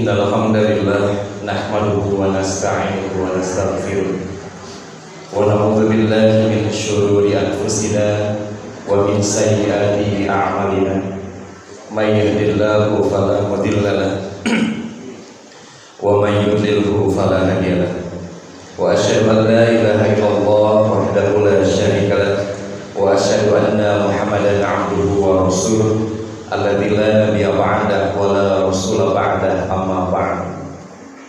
Innal hamdalillah nahmaduhu wa nasta'inuhu wa nastaghfiruh wa na'udzu billahi min syururi anfusina wa min sayyiati a'malina may yahdihillahu fala mudilla lahu wa may yudlilhu fala hadiya lahu wa asyhadu an la ilaha illallah wahdahu la syarika lahu wa asyhadu anna Muhammadan 'abduhu wa rasuluh alladzi la nabiyya ba'dah wa la rasula ba'dah amma ba'd.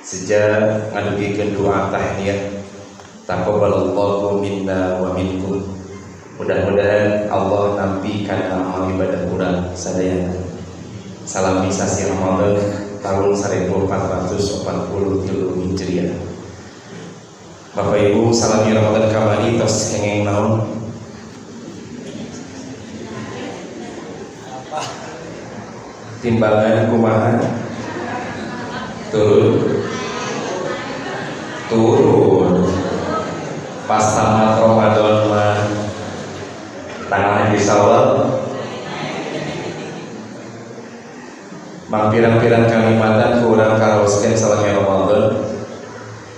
Sejak ngadugikeun doa tahliyah taqabbalallahu minna wa minkum. Mudah-mudahan Allah nampi kana amal ibadah urang sadayana. Salami sasi Ramadan tahun 1443 Hijriah. Bapak Ibu, salami Ramadan kamari tos kenging naon? Timbangan kumaha turun pas tamat Ramadan mah tanggal di Syawal pirang-pirang kalimatan kurang karaoskeun salami Ramadan.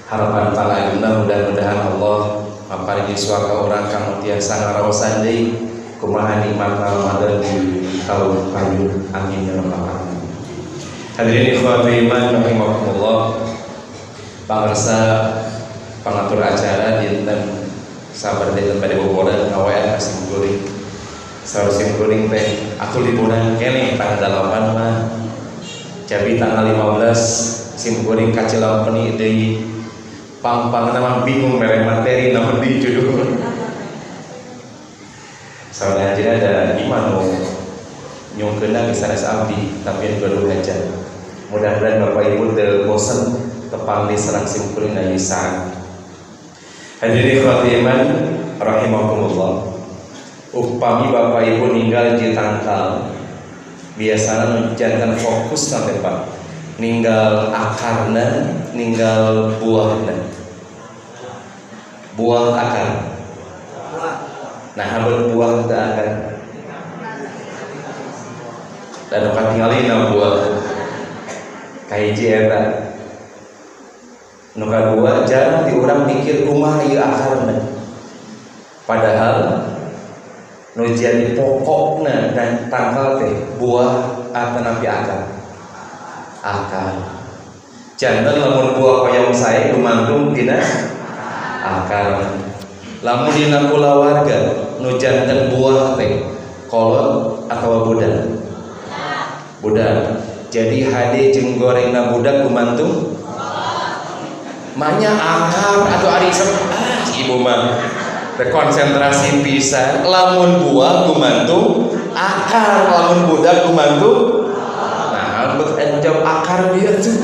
Harapan pangaguna mudah-mudahan Allah maparingi suaka urang kang tiasa ngaraosan deui kumaha nikmat Ramadan di tahun kayu. Amin ya rabbal alamin. Hadirin ikhwati iman rahimakumullah. Pangarsa pangatur acara dinten sabar dinten pada boboran ngawayan sim kuring. Saur sim kuring teh atuh liburan kene tanggal 8 mah. Jadi tanggal 15 sim kuring ka Cilampeni deui. Pang-pangna mah bingung mere materi namun di judul. Soalnya aja ada iman mau nyungkeuna sanes abdi tapi yang gaduh hajar. Mudah-mudahan Bapak Ibu teu bosan tepang di serang simkuring aya saat. Hadirin ikhwati iman rahimakumullah. Upami Bapak Ibu ninggal di tangkal biasana jantan fokus sampai Pak ninggal akarna, ninggal buahna. Buah akar. Nah, habis buah teu akar. Dan katingalina buah kahiji eta. Nu kadua jarang di urang mikir kumaha ieu akarna. Padahal nu jadi pokokna dan tangkal teh buah atau napi akar. Akar. Janten lamun buah koyong sae lumantung dina akar. Lamun dina kulawarga nu janten buah teh kolot atau budak. Budak. Jadi hade jeung gorengna budak gumantung manya akar atau ari ibu mah konsentrasi pisan. Lamun buah gumantung akar, lamun budak gumantung nah jawab akar dia tuh.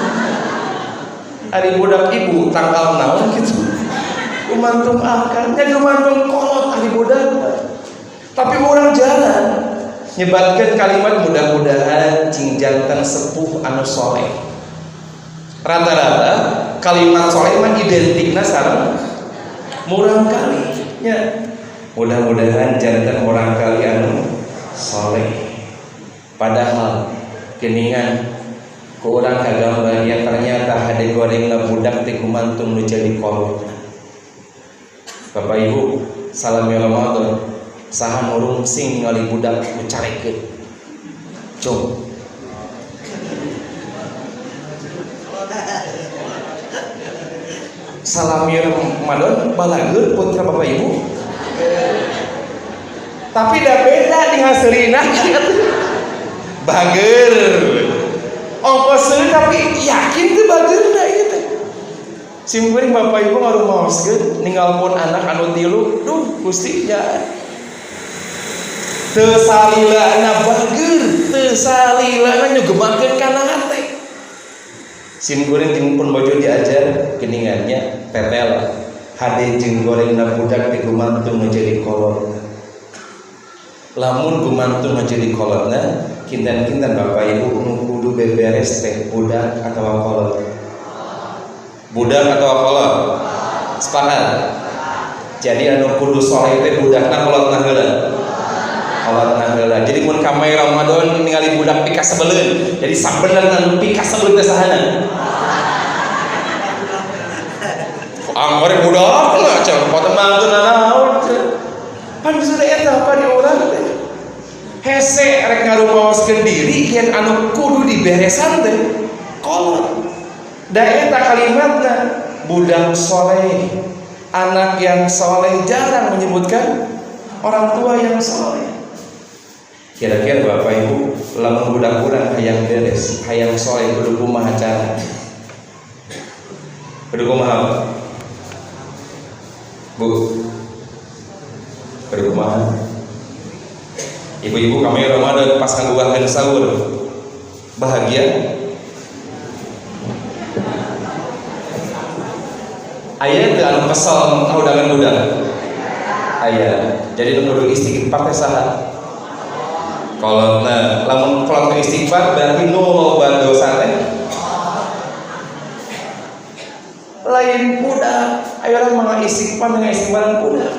Ari budak ibu tanggal naon gitu gumantung akarnya, gumantung kolot ari budak. Tapi orang jalan nyebatkan kalimat mudah-mudahan cing jantan sepuh anu soleh. Rata-rata kalimat soleh mah identikna sareng murang kalinya. Mudah-mudahan jantan murang kali anu soleh. Padahal geningan ku urang kagambar yang ternyata hade gorengna budak teh gumantung nu jadi kolot. Bapak Ibu, salami Ramadan. Saha nurung sing ningali budak ucarekeun. Cung. Salami Ramadan balageun putra Bapak Ibu. Tapi da beda di haseurina. Bager. Ongkos tapi yakin teu bageurna ieu teh. Simkuring Bapak Ibu ngarumaoskeun ninggalkeun anak anu 3, duh Gusti nya. Teu salilana bager, teu salilana nyugemakeun kana hate. Simkuring jeung pun bojo diajar geningannya tetel. Hade jeung gorengna budak teh gumantung menjadi kolot. Lamun gumantung menjadi kolotna, kinten-kinten Bapak Ibu nu kudu beberes teh budak atau kolot. Budak atau kolot? Sepakat. Jadi anu kudu soleh teh budakna kolotna heula. Kalau tenang heula. Jadi mun kamai Ramadan ningali budak pika sebeleun. Jadi sabenerna pika sebeleun teh sahana? Anggar budak lah, cak potong mantu nanaon. Pan sudah eta apa di urang teh. Hese rek ngarumaoskeun diri kian anu kudu diberesan teh. Kolot. Da eta kalimatna budak soleh, anak yang soleh, jarang menyebutkan orang tua yang soleh. Kira-kira Bapak Ibu, lamun budak urang hayang beres, hayang soleh kudu kumaha cara? Kudu kumaha? Bu, kudu kumaha? Ibu-ibu kami Ramadan pas ngaguakeun sahur bahagia. Aya teu anu kesel ngaudangan budak? Aya. Jadi nu kudu istighfar teh saha? Kolotna lamun kolot istighfar berarti nol ban dosa teh. Lain budak, ayo orang mangga istighfar dengan istighfar budak.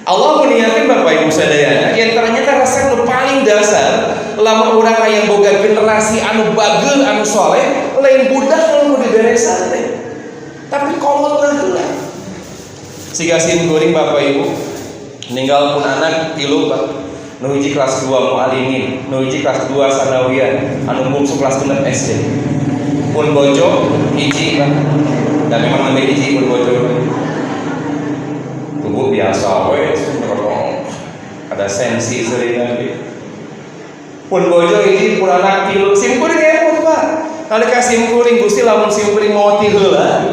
Allah meniatkan Bapak Ibu sadayana yang ternyata rasa nu paling dasar lamun urang aya boga generasi anu bageul anu soleh lain budak anu diberesan teh. Tapi kolotna heula. Siga simkuring Bapak Ibu ninggal pun anak 3 Pak. Nu hiji kelas 2 mualimin, nu hiji kelas 2 sanawiyah, anu bungsu kelas 6 SD. Pun bojo hiji Pak. Dan memang lebih hiji pun bojo. Tubuh biasa we, ada sensi sering lagi. Pun bojo hiji pun anak 3 simkuring emut Pak. Nalika simkuring Gusti lamun simkuring mau ti heula.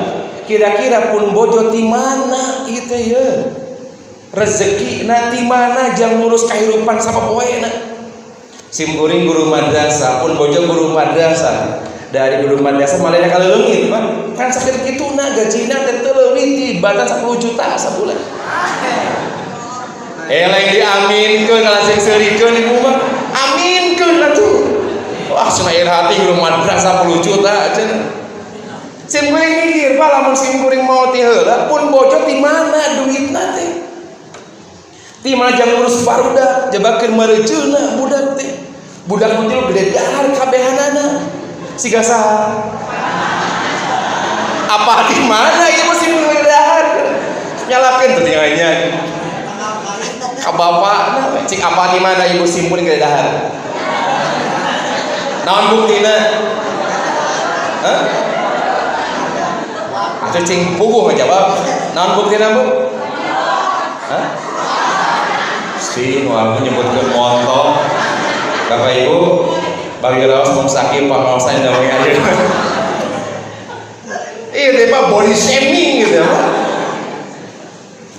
Kira-kira pun bojo ti mana ieu teh ye? Rezeki nanti mana jang ngurus kehidupan sama poena. Simkuring guru madrasah, pun bojo guru madrasah. Dari guru madrasah malena kaleungit Pak. Kan sakit kituna gajina teh teu leuwih batas 10 juta sabulan. Lain diaminkeun langsung seurikeun ibu mah. Aminkeun atuh. Wah cenah hati guru madrasah 10 juta cenah. Simkuring mikir Pak lamun simkuring mau ti heula pun bojo ti mana duitna teh. Ti mana jang ngurus barudak jabakeun mareuceuna budak teh. Budak nu tilu gede dahar kabehanana. Siga saha? Apa di mana ieu mah simkuring gede dahar? Nyalakeun teh tinggalnya. Ka bapakna cik apa di mana ibu simkuring gede dahar? Naon buktina? Hah? Atuh cing puguh ngajawab. Naon buktina Bu? Hah? Si nu aku nyebutkeun motor. Bapak Ibu, bagi raos mung sakit pangaosan da we ayeuna. Ieu teh Pak body shaming gitu ya.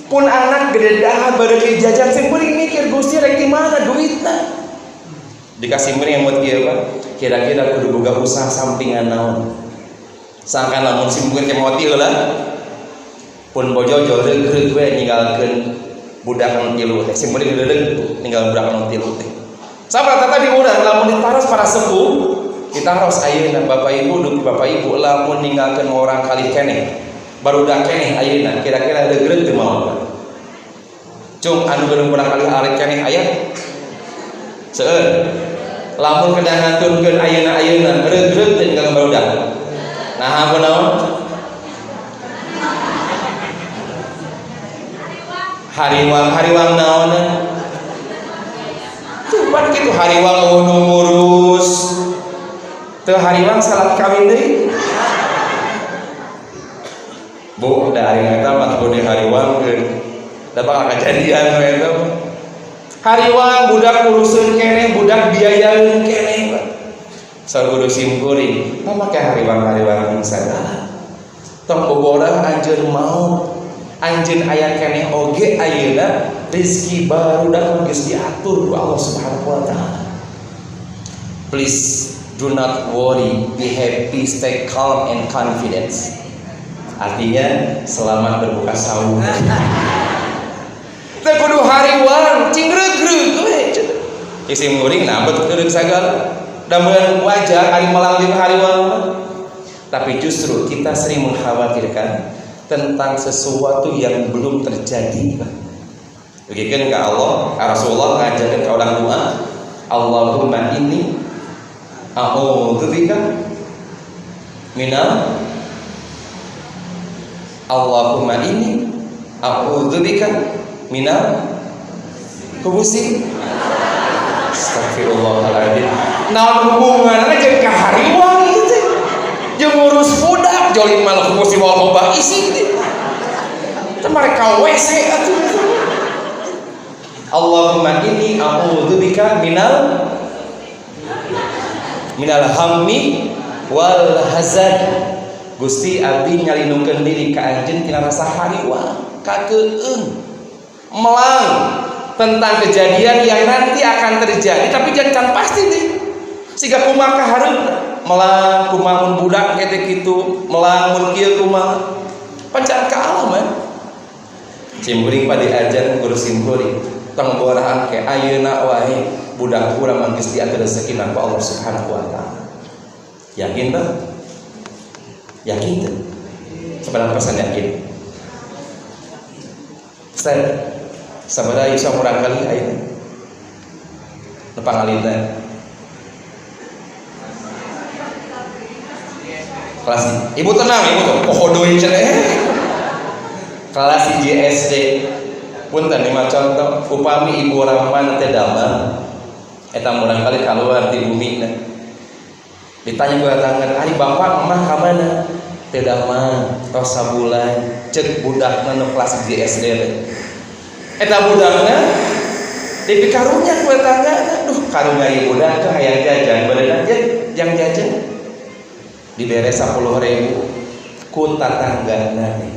Pun anak gede dahar baru jajan simkuring mikir Gusti rek di mana duitna. Dikasih meuring emut kieu Pak. Kira-kira kudu boga usaha sampingan naon. Sangkan lamun simkuring teh mau ti heula. Pun bojo reug-reug we ninggalkeun budak anu 3 teh. Simkuring reug ninggal budak anu 3 teh. Sabar tata di urang lamun ditaros para sepuh, ditaros ayeuna Bapak Ibu dugi Bapak Ibu lamun ninggalkeun orang kali keneh. Barudak keneh ayeuna kira-kira reug-reug teu mau. Cung anu geuleuh urang kali arek keneh aya. Seueur. Lamun kedah ngaturkeun ayeuna reug-reug teu ninggalkeun barudak. Nah apa naon? Hariwang naon? Tuh pan kitu hariwang nu ngurus. Teu hariwang salat kawin deui. Bu, dari eta mah kudu hariwangkeun. Da bakal kejadian we eta. Hariwang budak uruseun keneh, budak biayaeun keneh, Pak. Sagudu simkuring, mah make hariwang-hariwang sadaya. Tong bobodah anjeun maot. Anjeun aya keneh oge ayeuna rezeki barudak geus diatur ku Allah Subhanahu wa taala. Please do not worry, be happy, stay calm and confidence. Artinya selamat berbuka sahur. Teu kudu hariwang, cing reug-reug we. Isim nguring nah betul reug sagala. Da mun wajar ari melanggeng hariwang. Tapi justru kita sering mengkhawatirkan tentang sesuatu yang belum terjadi. Begitukan ke Allah, Rasulullah ngajarkan ke orang doa, Allahumma inni a'udzubika minal Allahumma inni a'udzubika minal hubusi. Astagfirullahaladzim. Naon hubunganna jeung ka hariwang ieu teh? Jeung ngurus budak jolin mal hubusi wal hobah isi teh. Teh mereka WC atuh. Allahumma inni a'udzubika minal hammi wal hazan. Gusti abdi nyalinukeun diri ka anjeun tina rasa hariwang, kakeung, melang tentang kejadian yang nanti akan terjadi, tapi jangan pasti deh. Siga kumaha kaharep melang kumaha mun budak eta kitu, melang mun kieu kumaha. Pancan ka alam man. Cimburing pada ajan guru simpuring. Tong borahan ke ayeuna wae budak urang mah geus diatur rezekinan ku Allah Subhanahu wa taala. Yakin teh? Yakin teh? Sebenarnya pesan yakin. Ustaz, sabaraha ieu sakurang kali ayeuna? Nepang alina. Kelas ibu tenang, ibu tuh pohodoy cenah. Kelas SD. Punten lima contoh, upami ibu rampan teh damel eta murang kali keluar di bumi na. Ditanya ku datangkeun, "Ari bapak mah ka mana?" Teh damel tos sabulan ceuk budakna nu kelas di SD teh. Eta budakna dipikarunya ku tetanggana, "Duh, karunya ieu budak teh hayang jajan, beuneuh yang jajan." Dibere 10.000 ku tatanggana teh.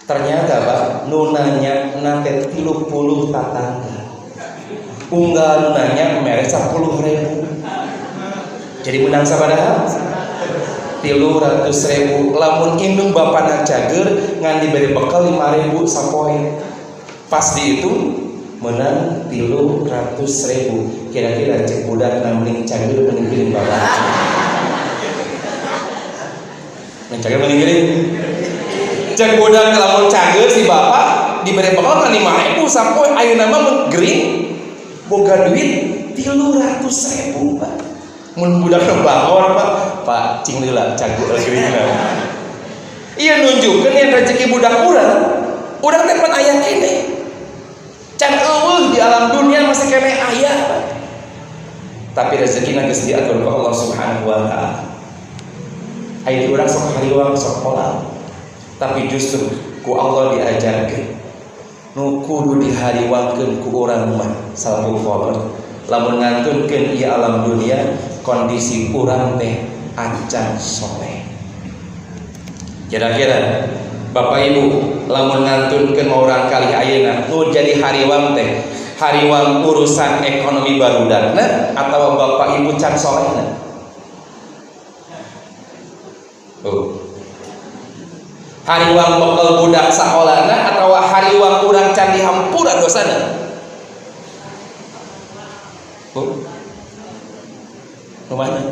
Ternyata Pak, nunanya nate 30 tatangga. Unggal nunanya mere 10.000. Jadi menang sabaraha? 300.000. Lamun indung bapana cager ngan diberi bekal 5.000 sapoe. Pas di itu menang 300.000. Kira-kira cek budak namling cager mending kirim bapak. Cager mending kirim. Cek budak lamun cager si bapak diberi bekal kan 5.000 sapoe ayeuna mah mun gering boga duit 300.000 Pak. Mun budak bangor Pak cing heula cager geurina. Ieu nunjukkeun yen rezeki budak urang teh pan aya kene. Can eueuh di alam dunia masih kene aya Pak. Tapi rezekina geus diatur ku Allah Subhanahu wa taala. Aya urang sok hariwang sok pola. Tapi justru ku Allah diajarkan nu kudu dihariwangkeun ku urang mah salaku kolot lamun ngantunkeun ieu alam dunia kondisi urang teh acan soleh. Kira-kira Bapak Ibu lamun ngantunkeun urang kali ayeuna nu jadi hariwang teh hariwang urusan ekonomi barudakna atawa Bapak Ibu can solehna? Hariwang bekal budak sakolana atau hariwang urang can dihampura dosana? Rumahnya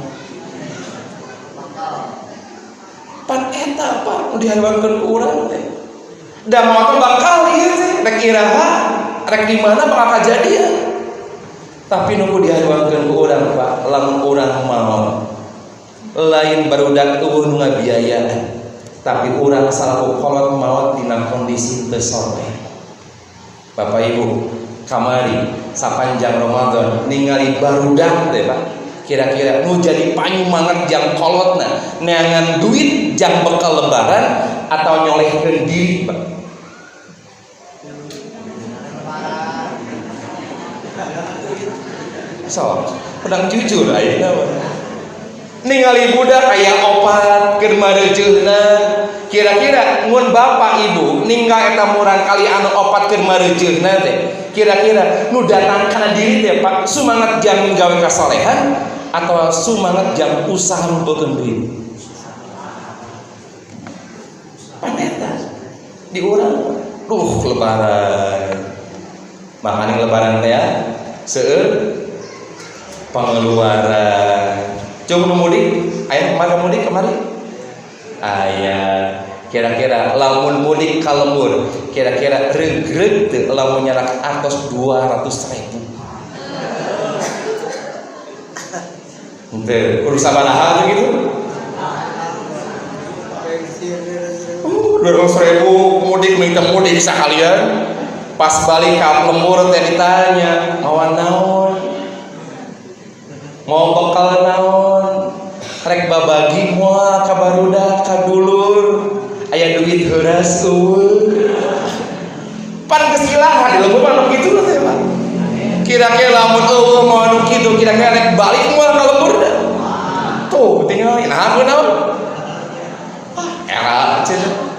pan eta Pak dihariwangkeun ku urang teh da moal bakal ieu teh rek iraha rek di mana bakal kajadian. Tapi nu dihariwangkeun ku urang Pak lamun urang mau lain barudak eueuh nu ngabiayaan. Tapi urang salaku kolot maot dina kondisi teu soleh. Bapak Ibu, kamari sapanjang Ramadan ningali barudak teh Pak. Kira-kira nu jadi panyumangat jang kolotna neangan duit jang bekal lebaran atau nyolehkeun diri Pak. So, pedang jujur ayeuna ningali budak aya opat keur mareuceuna. Kira-kira mun bapak ibu ninggal eta murang kali anu opat keur mareuceuna teh kira-kira nu datang kana diri teh Pak sumangat jang gawe kasolehan atau sumangat jang usaha numpeukeun duit? Paneta di urang lebaran makanya lebaran teh ya seueur pengeluaran. Coba mudik, ayah kemana mudik kemarin? Ayah Kira-kira lamun mudik ka lembur, kira-kira regreg teu lamun nyarak atos 200.000. Henteu kudu sabaraha gitu. 200.000 mudik minta mudik sakalian. Pas balik ka lembur teh ditanya, "Awan naon? Mau bekal naon? Rek babagi moal ka barudak ka dulur. Aya duit heuras eueuh." Pan geus ilaha di lembur mah kitu teh, Pak. Kira-kira lamun eueuh mau anu kitu, kira-kira rek balik moal ka lembur da. Tuh, tinggal nah naon? Era cenah.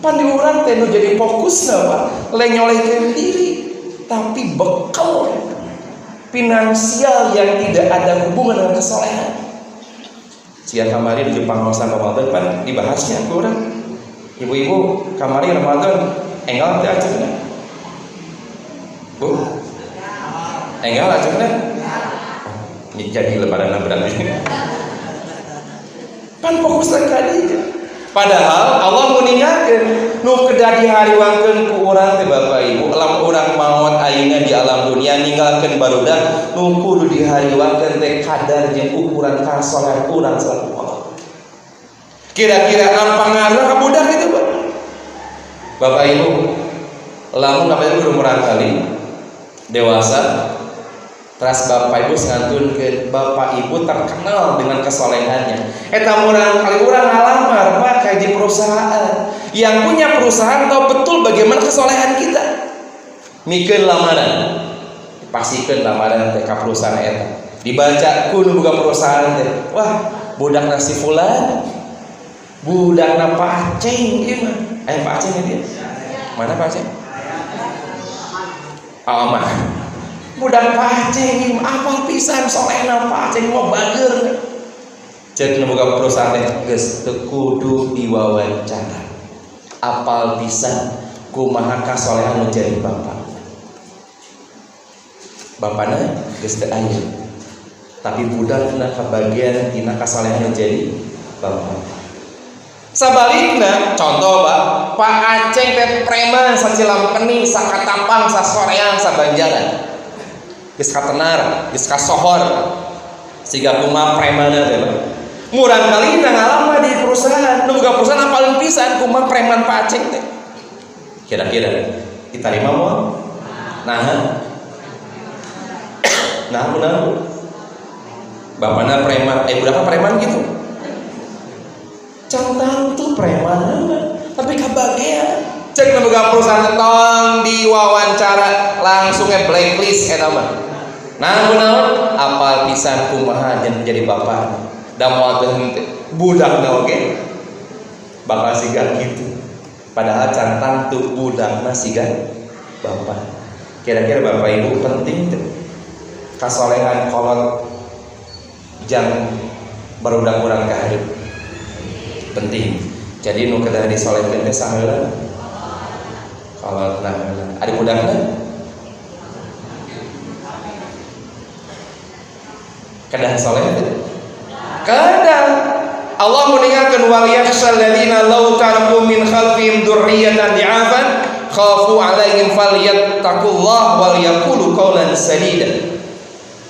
Pan di urang teh nu jadi fokusna, Pak. Lain nyolehkeun diri, tapi bekal finansial yang tidak ada hubungan dengan kesolehan. Sia kamari di pangosan Ramadan pan dibahasnya ku urang. Ibu-ibu kamari Ramadan enggal teh ajeuna. Bu. Enggal ajeuna. Ini jadi lebaran berarti. Pan fokusna ka dieu. Padahal Allah meninggalkan nu kedah dihariwangkeun ku urang teh Bapak Ibu, lamun urang maot ayeuna di alam dunia ninggalkeun barudak nu kudu dihariwangkeun teh kadar jeung ukuran kasolehan urang salaku Allah. Kira-kira pangaruh ka budak itu, Pak? Bapak Ibu, lamun Bapak Ibu umurang kali dewasa, teras Bapak Ibu ngantunkeun Bapak Ibu terkenal dengan kesolehannya. Eta urang kali urang ngalamar Pak ka di perusahaan. Yang punya perusahaan tahu betul bagaimana kesolehan kita. Mikeun lamaran. Pasikeun lamaran teh ka perusahaan eta. Dibaca ku nu boga perusahaan teh. Wah, budakna si fulan. Budakna Pak Aceng ieu mah. Pak Aceng dia. Mana Pak Aceng? Mah. Budak Pak Aceng apal pisan solehna Pak Aceng mah bageur. Ceuk nu boga perusahaan teh geus teu kudu diwawancara. Apal pisan kumaha kasolehan nu jadi bapak. Bapana geus teu aya. Tapi budakna kabagian tina kasolehan nu jadi bapak. Sabalikna contoh Pak Aceng teh preman sacilampeni sakatampang sasoreang sabanjaran. Geus katenar, geus kasohor. Siga kumaha premana teh. Murang kali ngalama di perusahaan, nu boga perusahaan paling pisan kumaha preman Pak Aceng teh. Kira-kira diterima moal? Nah benar. Bapana preman, budakna preman gitu. Can tuh preman tapi kabagean. Cek nu boga perusahaan tong diwawancara langsung blacklist eta mah. Nah benar apal pisan kumaha jadi bapak. Da moal teh budakna oge bakal siga kitu. Padahal cantang tuh budakna siga bapak. Kira-kira Bapak Ibu penting teh kasolehan kolot jang barudak urang ka hidup. Penting. Jadi nu kedah disolehkeun teh saheula. Kalau ada budakna kedah soleh teh. Kadang Allah meninggalkan wal yakhshal ladina law taraku min khalfihim dzurriyyatan di'afan khafu 'alaihim falyattaqullah wal yaqulu qawlan sadida.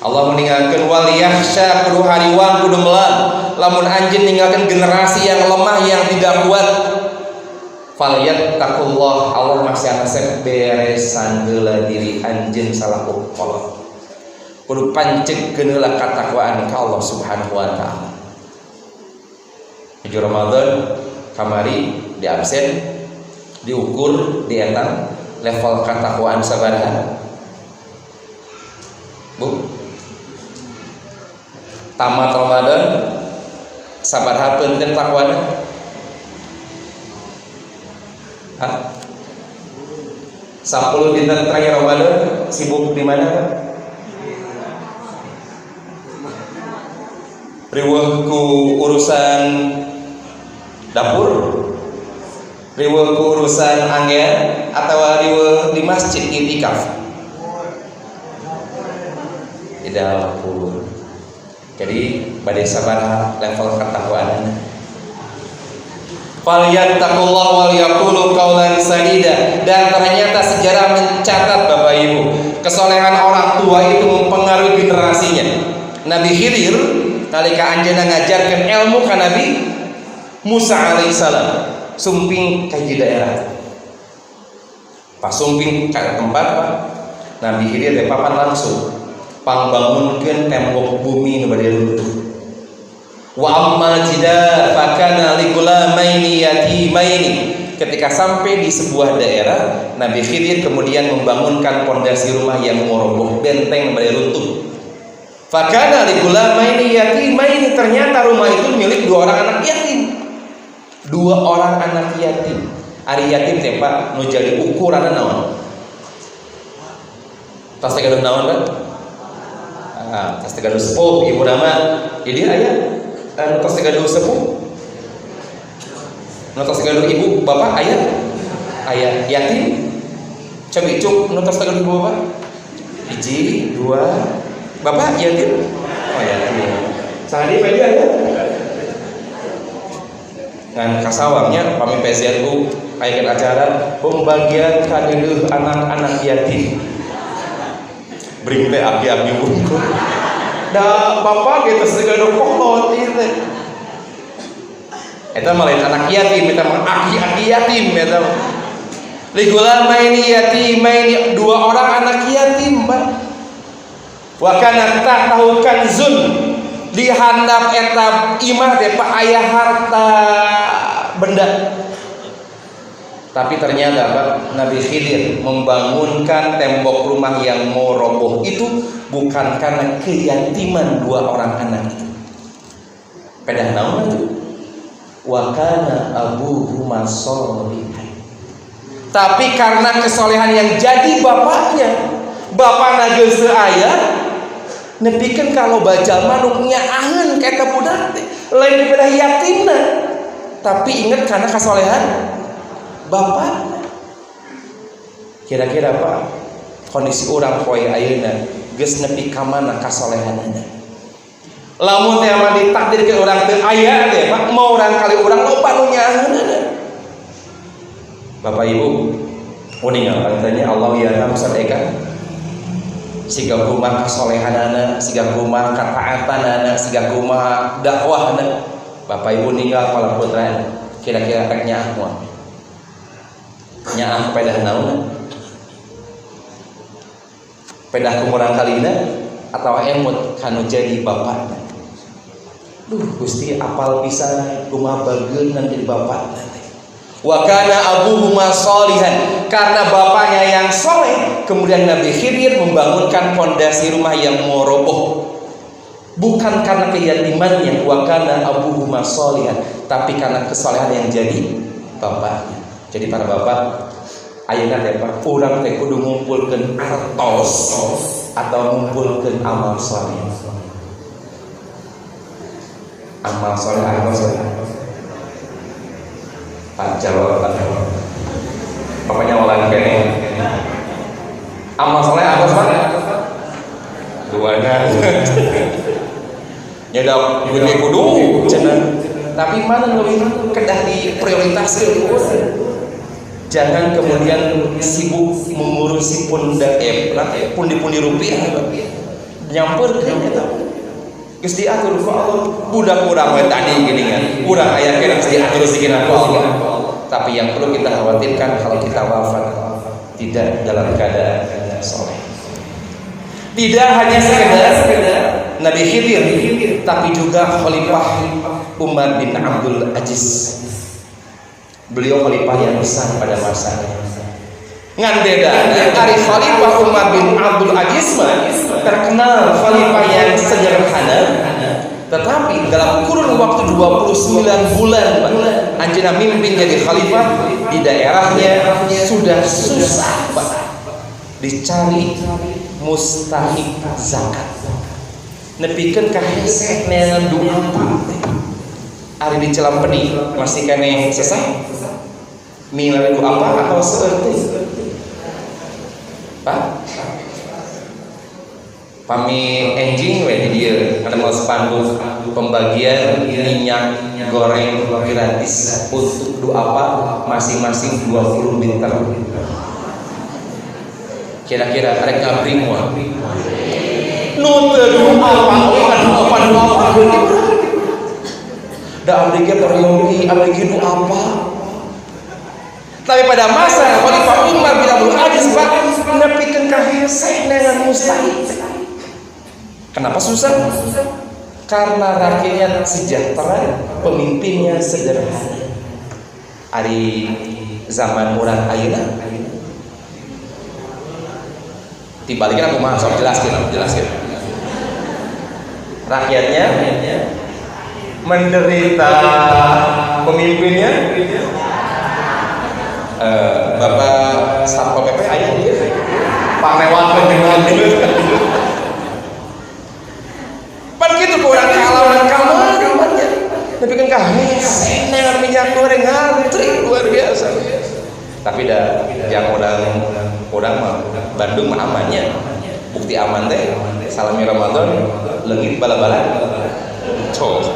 Allah meninggalkan wal yakhsha kudu hariwang kudu melan lamun anjeun ninggalkeun generasi yang lemah yang tidak kuat falyattaqullah Allah masih asep beresan heula diri anjeun salaku kolot. Kudu pancegkeun heula katakwaan ka Allah Subhanahu wa taala. Di Ramadan kamari di absen diukur di eta level katakwaan sabaraha. Bu. Tamat Ramadan sabaraha penting takwana? Hah? 10 dinten terakhir Ramadan sibuk di mana, Pak? Riweuh ku urusan dapur, riweuh ku urusan anggean, atau riweuh di masjid i'tikaf? Di dapur. Jadi badai sabaraha level ketakwaan. Falyattaqullah wal yaqulu qaulan sadida. Dan ternyata sejarah mencatat Bapak Ibu, kesolehan orang tua itu mempengaruhi generasinya. Nabi Khidir nalika anjeunna ngajarkeun ilmu ka Nabi Musa alaihissalam, sumping ka di daerah. Pas sumping ka tempat Pak, Nabi Khidir teh papan langsung pangbangunkeun tembok bumi nu bade runtuh. Wa ammal jidar fakana ligulamaini yatimaini. Ketika sampai di sebuah daerah, Nabi Khidir kemudian membangunkan pondasi rumah yang roboh, benteng runtuh. Fakana ligulamaini yatimaini, ternyata rumah itu milik dua orang anak yatim. Dua orang anak yatim. Ari yatim teh Pak nu jadi ukuran naon? Tas teh gaduh naon Pak? Tas teh gaduh sepuh ibu nama. Jadi aya tos gaduh sepuh, tos gaduh ibu bapak ayah yatim, cebicuk tos gaduh ibu bapak, hiji dua bapak yatim, yatim, sehari pagi ada, ngan kasawangnya kami PZU kayak acara pembagian kadeluh anak-anak yatim, bring teh abdi-abdi unggul. Da bapak gitu segala pohon itu. Eta mah lain anak yatim, eta mah aki-aki yatim eta. Ligulamaini yatimaini, dua orang anak yatim, Pak. Wa kana tahtahu kanzun, di handap eta imah teh Pak aya harta benda. Tapi ternyata Pak, Nabi Khidir membangunkan tembok rumah yang mau roboh itu bukan karena keyatiman dua orang anak itu. Pedah naon itu? Wa kana abuhuma sholihan. Tapi karena kesolehan yang jadi bapaknya, bapakna geus teu aya, nepikeun kalau baja manuk nyaaheun ka eta budak teh, lain daripada yatimna. Tapi ingat karena kesolehan bapak. Kira-kira Pak, kondisi orang poe ayeuna geus nepi ka mana kasolehanana? Lamun teh mah ditakdirkeun urang teu aya teh Pak, mau urang kali urang loba nu nyaaheunana. Bapak Ibu, uningan katanya Allah ya Ustaz Eka. Siga kumaha kasolehanana, siga kumaha kataatanana, siga kumaha dakwahna. Bapak Ibu ninggal kala putra, kira-kira rek nyaah moal. Nyaah pedah naon? Pedah kumurang kalina atau emut kanu jadi bapakna. Gusti apal pisan kumaha bageun jadi bapakna. Wa kana abuhuma sholihan, karena bapaknya yang soleh, kemudian Nabi Khidir membangunkan pondasi rumah yang mau roboh. Bukan karena keyatimannya, wa kana abuhuma sholihan, tapi karena kesolehan yang jadi bapaknya. Jadi para bapak, ayeuna teh Pak, urang teh kudu ngumpulkeun artos atau ngumpulkeun amal saleh. Amal saleh apa sih? Jawab. Pokoknya walan kene. Amal saleh apa sih? Duanya. Nyedap gede kudu cenah. Tapi mana leuwih kedah diprioritaskeun? Jangan kemudian sibuk mengurusi pundi-pundi rupiah, nyamperkeun eta. Geus diatur ku Allah. Budak urang we tadi gini kan. Urang aya kena diatur sikina ku Allah. Tapi yang perlu kita khawatirkan kalau kita wafat tidak dalam keadaan saleh. Tidak hanya sekedar Nabi Khidir, tapi juga Khalifah Umar bin Abdul Aziz. Beliau khalifah yang besar pada masanya. Ngan bedanya dari Khalifah Umar bin Abdul Aziz terkenal khalifah yang sederhana, tetapi dalam kurun waktu 29 bulan anjeunna mimpin jadi khalifah di daerahnya sudah susah Pak dicari mustahik zakat. Nepikeun ka hese neangan dumpang ari di Celampeni masih kene sesah milih apa atau seperti Pak pami enjing we di dieu ada mau spanduk pembagian minyak goreng gratis untuk doa masing-masing 20 liter. Kira-kira rek ngabring moal. Nu teu apa da abdi ge peryogi, abdi ge nu apa. Tapi pada masa Khalifah Umar bin Abdul Aziz Pak nepikeun ka hese dengan mustahil. Kenapa susah? Karena rakyatnya sejahtera, pemimpinnya sederhana. Ari zaman urang ayeuna tibaliknya aku mah sok jelaskeun. Rakyatnya menderita, pemimpinnya Bapak Satpol PP aya ieu. Pak Rewan dengan pan kitu ku urang kalau dan kamarnya. Tapi kan kahese dengan minyak goreng ngantri luar biasa. Tapi dah yang orang mah Bandung mah amannya. Bukti aman teh salami Ramadan leungit bala-bala. Cok.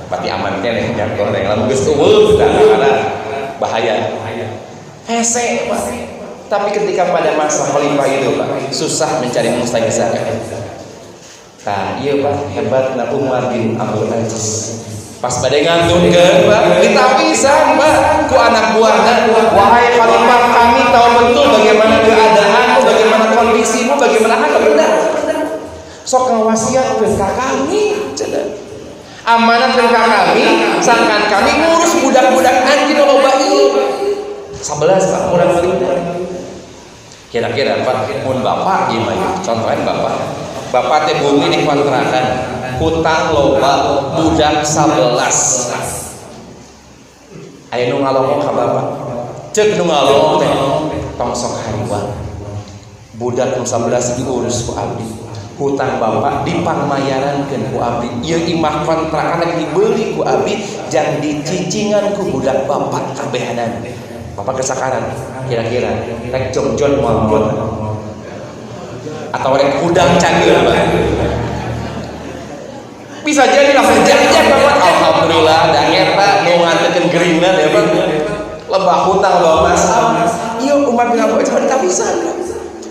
Berarti aman teh minyak goreng lamun geus eueuh ada bahaya. Hese Pak. Tapi ketika pada masa khalifah itu Pak, susah mencari mustahil zakat. Nah, iya Pak, hebatna Umar bin Abdul Aziz. Pas pada ngantunkeun Pak, ditapisan Pak ku anak buahna, wahai khalifah kami tahu betul bagaimana keadaanmu, bagaimana kondisimu, bagaimana benar. Sok ngawasiatkeun ka kami, cenah. Amanat ka kami, sangkan kami ngurus budak-budak anjeun loba ieu. 11 Pak urang kira-kira Pak mun bapak gimana contohnya bapak teh bumi dikontrakan hutang loba budak 11 aya nu ngalongok ka bapak ceuk nu ngalongok teh tong sok hariwang budak nu 11 diurus ku abdi hutang bapak dipangmayarankeun ku abdi ieu imah kontrakan lagi dibeuli ku abdi jang dicicingan ku budak bapak kabehanan. Bapak kesakaran, kira-kira rek jongjon moal atau rek udang canggih bisa jadi langsung jajan Bapak. Alhamdulillah da eta nu ngantekeun geuringna ya Pak. Lebah hutang loba masalah. Ieu Umar bin Abdul Aziz kapisan.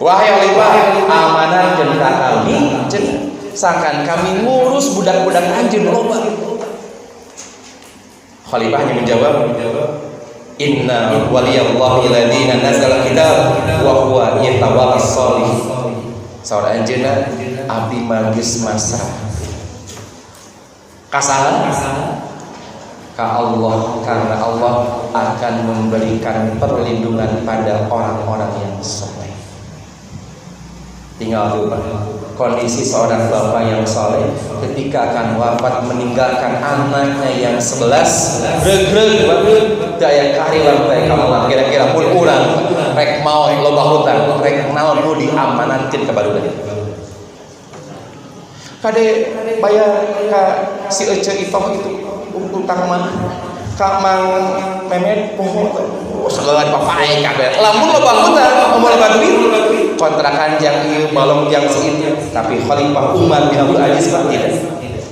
Wahai khalifah, amanah jeung ka kami jeung sangkan kami ngurus budak-budak anjeun loba. Khalifahnya menjawab, inna waliyallahi ladina nazala kitab wa huwa yatawallas sholih. Saur anjeunna abdi magis masa kasaha ka Allah, karena Allah akan memberikan perlindungan pada orang-orang yang saleh. Tinggal tuh Pak, kondisi seorang bapak yang saleh ketika akan wafat meninggalkan anaknya yang 11 regreg daya kariwan teh kamu kira-kira pun urang rek mau loba hutang rek naon nu diamanatkeun ka barudak kade bayar ka si ece itu utang mah ka Mang Memet poho segala papae kabeh lamun loba hutang mau loba duit kontrakan yang ieu balong yang seitu. Tapi Khalifah Umar bin Abdul Aziz tidak.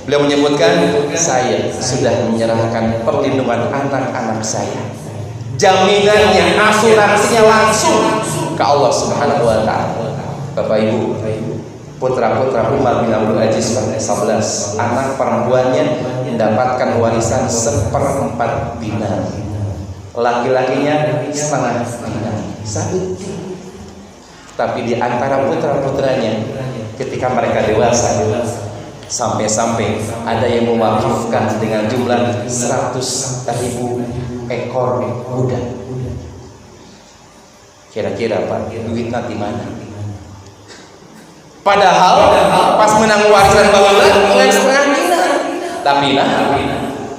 Beliau menyebutkan, saya sudah menyerahkan perlindungan anak-anak saya, jaminannya, asuransinya langsung ke Allah Subhanahu wa Ta'ala. Bapak Ibu, putra-putra Umar bin Abdul Aziz 11 anak perempuannya mendapatkan warisan 1/4 dinar, laki-lakinya setengah dinar. Tapi di antara putra-putranya ketika mereka dewasa sampai-sampai ada yang mewakifkan dengan jumlah 100.000 ekor kuda. Kira-kira Pak, duit nanti mana? Padahal pas menang warisan baheula dengan setengah dinar. Tapi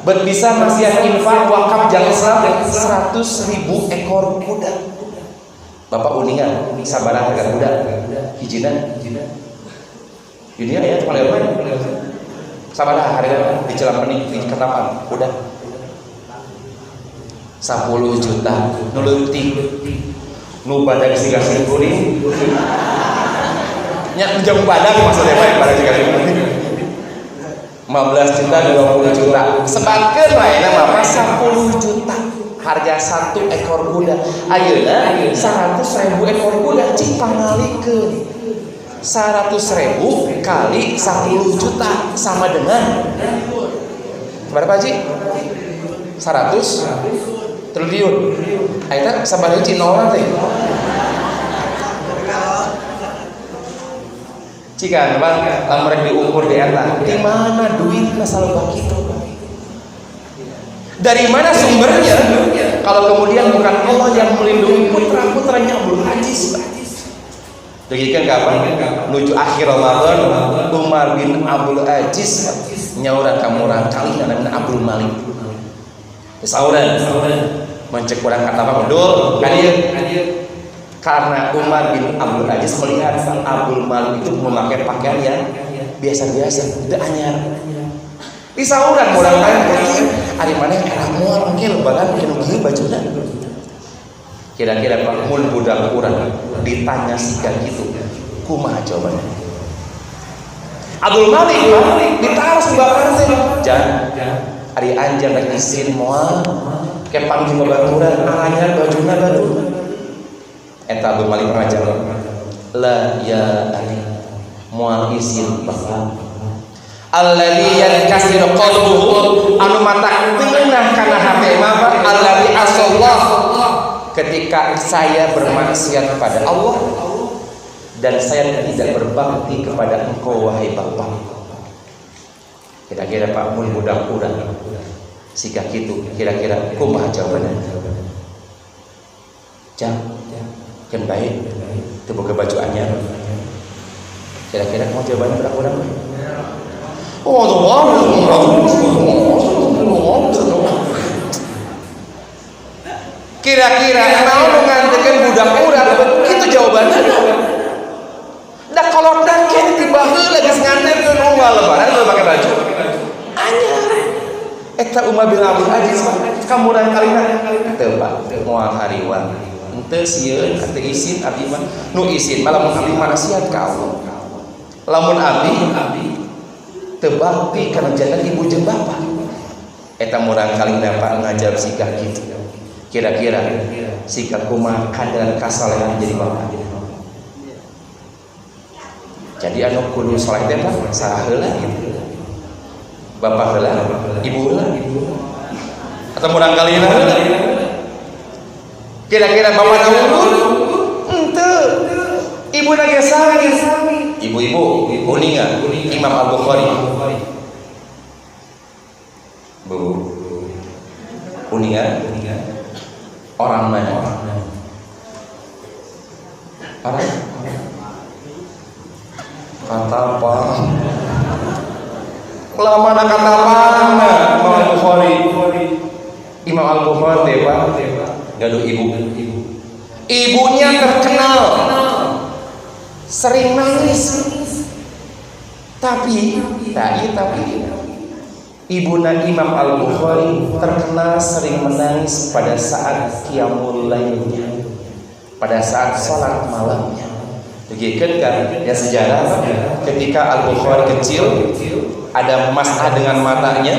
bet bisa masih infak wakaf jang Islam 100.000 ekor kuda. Bapak uningan sabaraha harga kuda hijina ini aya teu leuweung sabaraha harga di Cilampeni di Ketapang kuda 10 juta nu leutik nu badag siga kuring nya jeung badag maksudnya bae badag siga kuring 15 juta 20 juta sebatkeun lainna mah 10 juta harga satu ekor kuda. Ayeuna 100.000 ekor kuda cik pangalikeun 100.000 kali 10 juta sama dengan berapa cik? 100 triliun. Ayeuna sabaraha cik nol teh? Jika bang, lamun diukur di eta, di mana duitnya selalu begitu? Dari mana sumbernya? Kalau kemudian bukan Allah yang melindungi putra-putranya Abdul Aziz. Demikian kapan? Menuju akhir Ramadan, Umar bin Abdul Aziz nyauran kamurang kali namanya Abdul Malik. Sauran, mencek kurang kata apa? Betul, hadir. Karena Umar bin Abdul Aziz melihat Abdul Malik itu memakai pakaian yang biasa-biasa, tidak anyar. Disauran orang lain, hari mana yang era mual, mungkin lebaran, mungkin ugi bajunya. Kira-kira Pak Mul budak kurang ditanya sika gitu, kumaha jawabannya? Abdul Malik ditaruh sebagian teh, jangan. Hari anjang dan izin mual, kayak panggil babaturan, anyar bajunya batu. Eta Abdul Malik mengajar la ya ali mual izin bapak alladzi yankasir qalbuhu anu mata teunah kana hate mah alladzi asallah ketika saya bermaksiat kepada Allah dan saya tidak berbakti kepada engkau wahai bapak. Kira-kira Pak Mun budak urang sika kitu kira-kira kumaha jawabanna? Kan baik, itu buka baju anyar. Kira-kira mau jawabannya berapa? Kira-kira mau ngantekan budak urang itu jawabannya. Dah kalau dangke tiba lagi ngantekeun unggal lebaran lu pakai baju anyar. Eta Umar bin Abdul Aziz kamu urang kalina teu Pak, moal hariwan. Ente sieun ate izin abdi mah nu izin malah mun abdi mah nasihat ka Allah. Lamun abdi teu bakti kana jantan ibu jeung bapak. Eta murang kalina Pak ngajar sikap kitu. Kira-kira sikap kumaha kadang kasalehan jadi bapak. Jadi anu kudu saleh teh Pak saha heula gitu. Bapak heula, ibu heula. Atau murang kalina heula. Kira-kira bapak unggul? Ente. Ibu nage sami. Ibu-ibu, kuningan, Imam Al-Bukhari. Bu. Kuningan. Orang mana? Orang. Kata apa? Lama nak kata mana? Imam Al-Bukhari. Imam Al-Bukhari Pak. Gaduh ibu. Ibunya terkenal sering nangis. Tapi ibuna Imam Al-Bukhari terkenal sering menangis pada saat qiyamul lailnya, pada saat salat malamnya. Begitu kan ya sejarah ketika Al-Bukhari kecil ada masalah dengan matanya,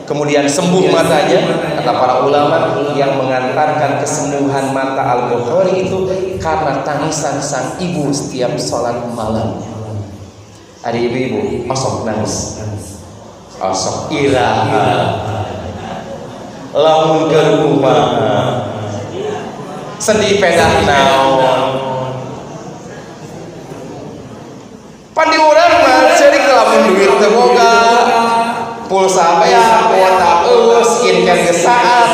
kemudian sembuh matanya. Kata para ulama yang mengantarkan kesembuhan mata Al-Bukhari itu karena tangisan sang ibu setiap sholat malamnya. Ada ibu-ibu osok nangis, osok iraha, lamun ke rumah, sedih pedah naon. Pandi urang mah seurik lamun duit teu boga, pulsa bea, kuota skincare geus saat.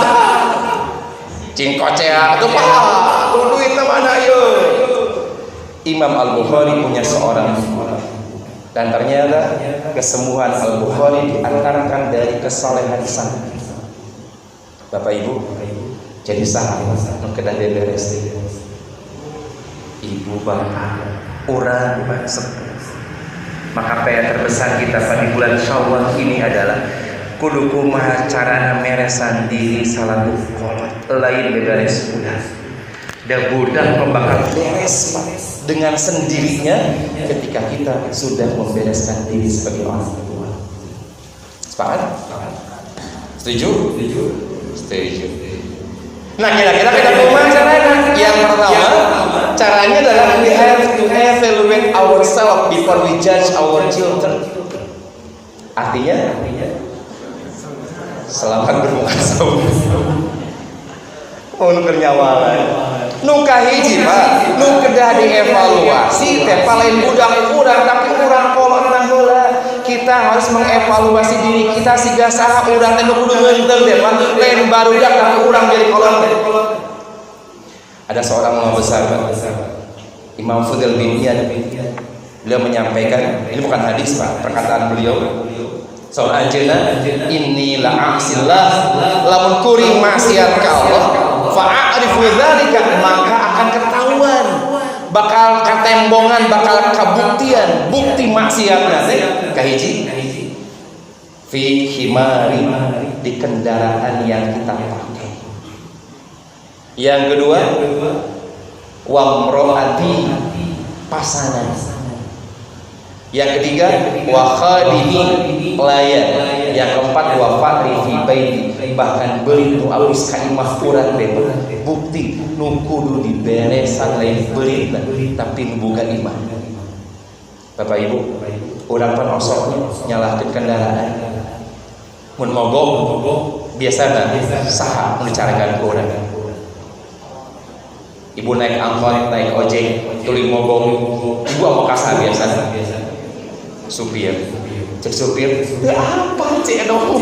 Cing kocea atuh Pak, duit teh mana ieu? Imam Al-Bukhari punya seorang dan ternyata kesembuhan Al-Bukhari diantarkan dari kesalehan sang Bapak Ibu. Jadi sahabat nu kedah beres. Ibu bapak urang sepuh. Maka PR terbesar kita pada bulan Syawal ini adalah kudu kumaha carana meresan diri salatul kolot lain beberes budak. Da budak bakal beres dengan sendirinya ketika kita sudah membereskan diri sebagai orang tua. Sepakat? Setuju? Setuju. Nah, kira-kira kita kumaha caranya? Yang pertama, caranya adalah we have to evaluate ourselves before we judge our children. Artinya selamat bermuasabah. Oh, nyawalan. Nu kahiji Pak, nu kedah dievaluasi teh lain budak urang tapi urang kolot na heula. Kita harus mengevaluasi diri kita siga saha urang teh kudu ngeunteung teh Pak. Lain barudak tapi urang jadi kolot teh. Ada seorang ulama besar Pak, Imam Fudail bin Iyad. Beliau menyampaikan, ini bukan hadis Pak, perkataan beliau. Soal anjeunna inni la a'sillah lamun kuring maksiat ka Allah fa'arifu dzalika maka akan ketahuan bakal katembongan bakal kabuktian bukti maksiatna teh kahiji fi himari di kendaraan yang kita pakai. Yang kedua wa mroati pasangan. Yang ketiga wa khadimi layan. Yang keempat wa fa'ri fi baiti bahkan beli nu alus ka imah urang teh bukti nu kudu diberesan lain beli tapi nu boga imah. Bapak Ibu, urang pan osok nyalahkeun kendaraan. Mun mogok biasana saha nu dicarakan ku urang. Ibu naik angkot, naik ojek, tuluy mogok. Ibu apa kasar biasana? Supir, cek supir, apa cek dong?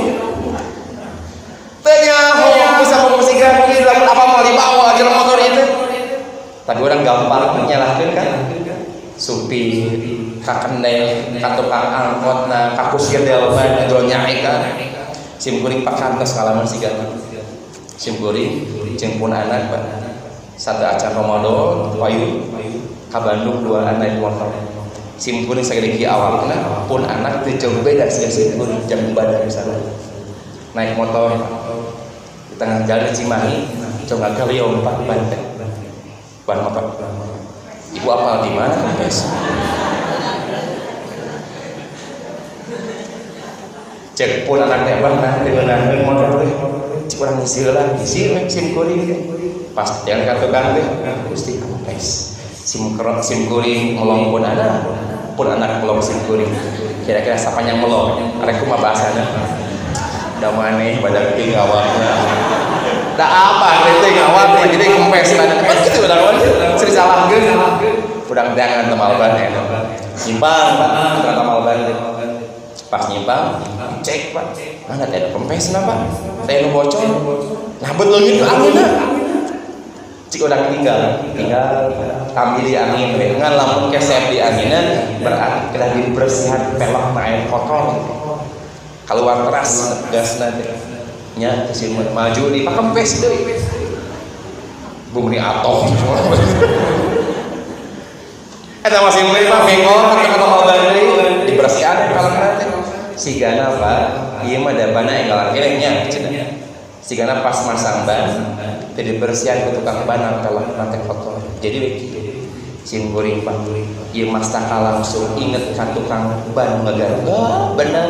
Tanya, bisa membersihkan lamun apa mau dibawa jalan motor itu? Tapi orang gampang menyalahkan kan? Supir, kakendeng, katukang angkot, nah kakusir delman, jual nyai kan? Simkuring pak kantos kalaman sigan. Simkuring, jempun anak pak. Satu acara Ramadan, payu, ke Bandung 2 anak motor. Simkuring sagede ki awalna pun anak teh jauh beda sih simkuring jam badan misalnya naik motor di tengah jalan Cimahi coba kali ompak ban motor. Ibu apal di mana guys? Cek pun anak teh pernah dengan motor teh kurang ngisi lah ngisi simkuring pas yang katukang teh Gusti guys simkuring melong pun anak melong simkuring kira-kira siapa yang melong arek kumaha bahasana da maneh badak teuing awakna da apa teuing awakna jadi kempes kan kitu urang seri salahkeun urang jangan temal ban eta nyimpang Pak temal ban pas nyimpang cek Pak mana teh kempesna Pak teh nu bocor nah beut leungit anginna cik udah tinggal kami di angin dengan lamun kesep di anginnya berarti kena dibersihan pelak air kotor keluar teras gas nanti nya kesimut maju di pakempes deh bumi atom eta masih mulai mah bengkok kata mau bandri dibersihan pelak nanti sigana Pak ieu mah da bana enggal akhirnya sigana pas masang ban jadi bersihan ke tukang ban kalau nanti kotor jadi simkuring Pak ieu mas taka langsung inget ka tukang ban ngagaruga bener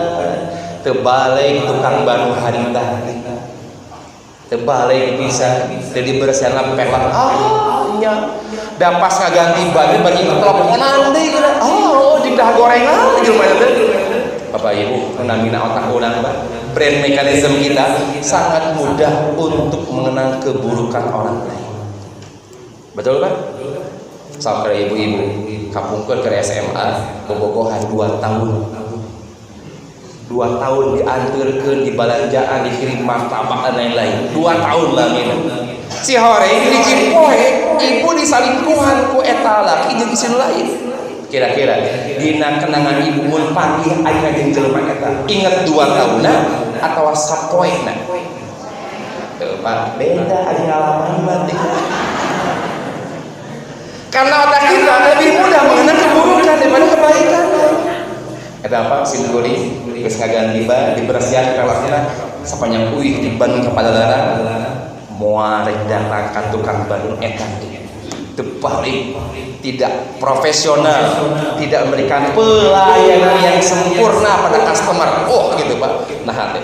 teu balik tukang ban harita teu balik bisa jadi bersihan pelak nya da pas ngaganti ban bagi teleponan deui dah gorengan gimana teh Bapak Ibu menamina otak orang Pak brand mekanisme kita sangat mudah untuk mengenang keburukan orang lain. Betul Pak? Sampai ibu-ibu kapungkeun ke SMA bobogohan 2 tahun. 2 tahun diantarkeun di balanjaan dikirim martabak dan lain-lain. 2 tahun lamina. Si hore di Cipoe ibu disalingkuhan ku eta laki jeung isin lain. Kira-kira dina kenangan ibu mun panggih ayeuna jeung jelema eta inget 2 tahunna atawa sapoena teu Pak beda ari ngalaman mati karena otak kita lebih mudah mengenang keburukan daripada kebaikan eta apa simkuring geus ngaganti ban dibersihan pelakna sapanjang uih di ban kepada larang moal rek datang ka tukang ban eta terbalik, tidak profesional, tidak memberikan pelayanan yang sempurna pada customer. Oh gitu Pak. Nah hati.